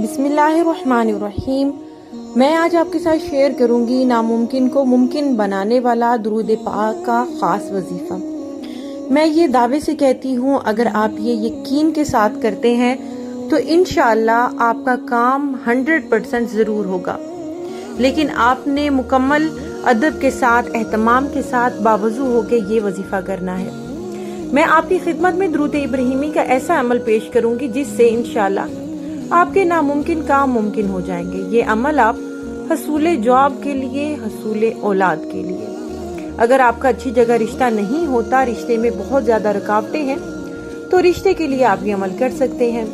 बिस्मिल्लाहिर्रहमानिर्रहीम। मैं आज आपके साथ शेयर करूंगी नामुमकिन को मुमकिन बनाने वाला दुरूद पाक का ख़ास वजीफ़ा। मैं ये दावे से कहती हूँ, अगर आप ये यकीन के साथ करते हैं तो इंशाअल्लाह आपका काम 100% ज़रूर होगा। लेकिन आपने मुकम्मल अदब के साथ, एहतमाम के साथ बावजू होके ये वजीफ़ा करना है। मैं आपकी खिदमत में दुरूद इब्राहिमी का ऐसा अमल पेश करूंगी जिससे इंशाअल्लाह आपके नामुमकिन काम मुमकिन हो जाएंगे। ये अमल आप हसूले जॉब के लिए, हसूले औलाद के लिए, अगर आपका अच्छी जगह रिश्ता नहीं होता, रिश्ते में बहुत ज्यादा रुकावटें हैं, तो रिश्ते के लिए आप ये अमल कर सकते हैं।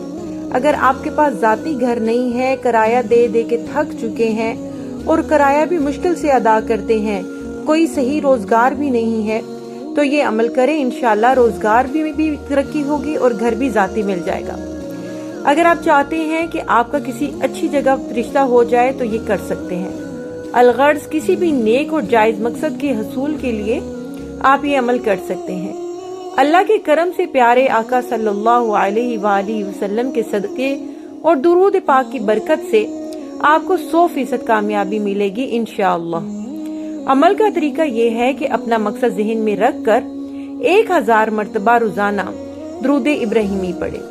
अगर आपके पास जाती घर नहीं है, किराया दे दे के थक चुके हैं और किराया भी मुश्किल से अदा करते हैं, कोई सही रोजगार भी नहीं है, तो ये अमल करें। इंशाल्लाह रोजगार भी तरक्की होगी और घर भी जाती मिल जाएगा। अगर आप चाहते हैं कि आपका किसी अच्छी जगह रिश्ता हो जाए तो ये कर सकते हैं। अलगर्ज किसी भी नेक और जायज मकसद के हसूल के लिए आप ये अमल कर सकते हैं। अल्लाह के करम से प्यारे आका सल्लल्लाहु अलैहि वसल्लम के सदके और दुरूद पाक की बरकत से आपको 100% कामयाबी मिलेगी इंशाअल्लाह। अमल का तरीका ये है कि अपना मकसद ज़हन में रख कर 1000 मरतबा रोजाना दुरूद इब्राहिमी पढ़े।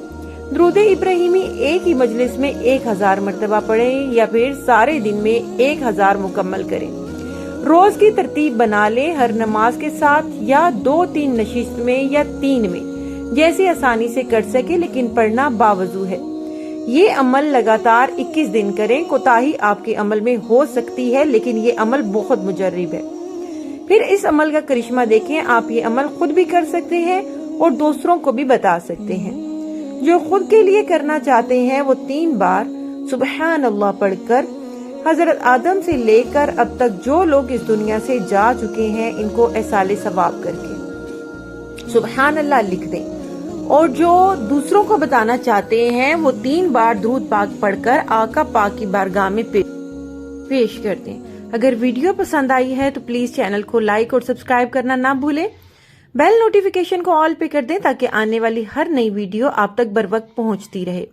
दुरूद इब्राहिमी एक ही मजलिस में 1000 मरतबा पढ़ें या फिर सारे दिन में 1000 मुकम्मल करें। रोज की तरतीब बना लें, हर नमाज के साथ या 2-3 नशिस्त में या 3 में, जैसे आसानी से कर सके, लेकिन पढ़ना बावजू है। ये अमल लगातार 21 दिन करें। कोताही आपके अमल में हो सकती है, लेकिन ये अमल बहुत मुजर्रिब है। फिर इस अमल का करिश्मा देखें। आप ये अमल खुद भी कर सकते हैं और दूसरों को भी बता सकते हैं। जो खुद के लिए करना चाहते हैं वो 3 बार सुबहान अल्लाह पढ़कर हजरत आदम से लेकर अब तक जो लोग इस दुनिया से जा चुके हैं, इनको एहसाले सवाब करके सुबहान अल्लाह लिख दें। और जो दूसरों को बताना चाहते हैं वो 3 बार दुरूद पाक पढ़कर आका पाक की बारगाह में पेश कर दें। अगर वीडियो पसंद आई है तो प्लीज चैनल को लाइक और सब्सक्राइब करना ना भूलें। बेल नोटिफिकेशन को ऑल पे कर दें ताकि आने वाली हर नई वीडियो आप तक बर वक्त पहुंचती रहे।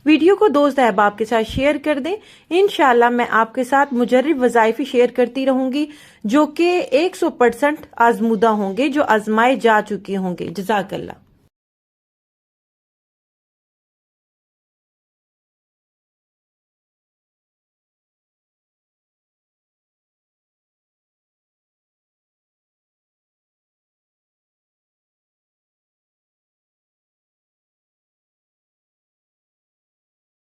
वीडियो को दोस्त अहबाब के साथ शेयर कर दें। इंशाल्लाह मैं आपके साथ मुजर्रिब वज़ाइफ़ शेयर करती रहूंगी जो कि 100% आजमूदा होंगे, जो आजमाए जा चुके होंगे। जज़ाकल्लाह।